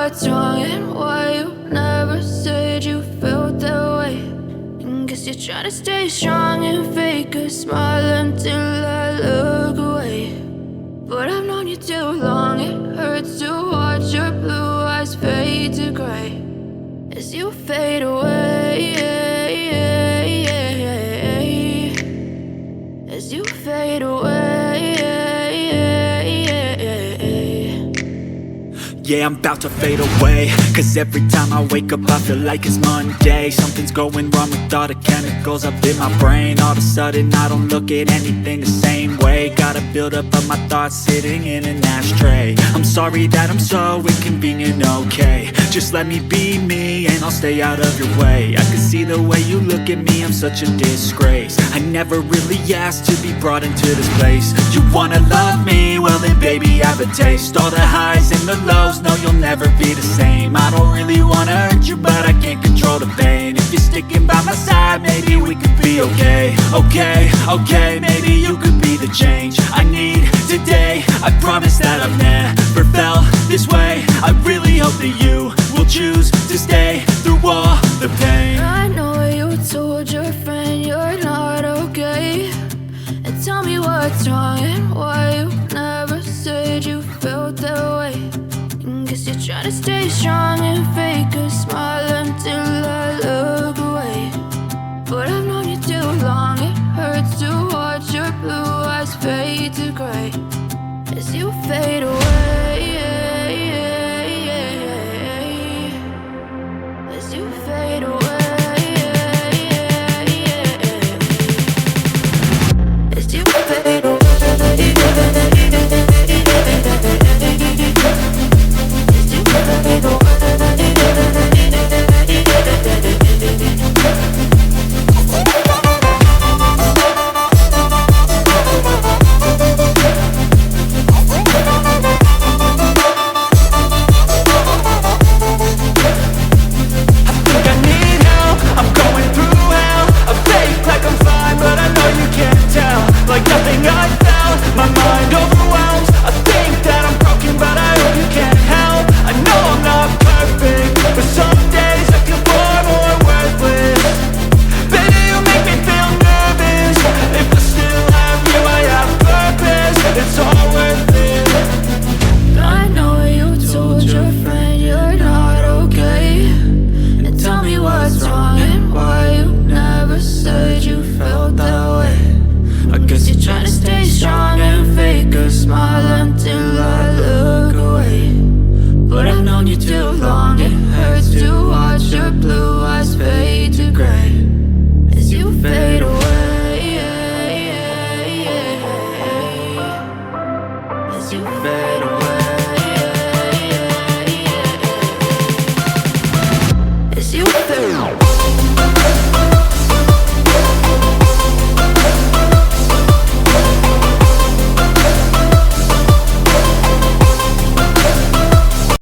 what's wrong and why you never said you felt that way. And guess you're trying to stay strong and fake a smile until I look away. But I've known you too long, it hurts to watch your blue eyes fade to gray as you fade away, as you fade away. Yeah, I'm about to fade away, cause every time I wake up I feel like it's Monday. Something's going wrong with all the chemicals up in my brain. All of a sudden I don't look at anything the same way. Gotta build up of my thoughts sitting in an ashtray. I'm sorry that I'm so inconvenient, okay. Just let me be me and I'll stay out of your way. I can see the way you look at me, I'm such a disgrace. I never really asked to be brought into this place. You wanna love me? Well then baby I have a taste. All the highs and the lows, no you'll never be the same. I don't really wanna hurt you but I can't control the pain. If you're sticking by my side maybe we could be okay. Okay, maybe you could be the change I need today. I promise that I've never felt this way. I really hope that you will choose to stay through all the pain. I know you told your friend you're not okay, and tell me what's wrong and why you never said you felt that way. And guess you're trying to stay strong and fake a smile until I look away. But I've known you too long, it hurts to watch your blue eyes fade to gray as you fade away, as you fade away, as you fade away. As you fade away.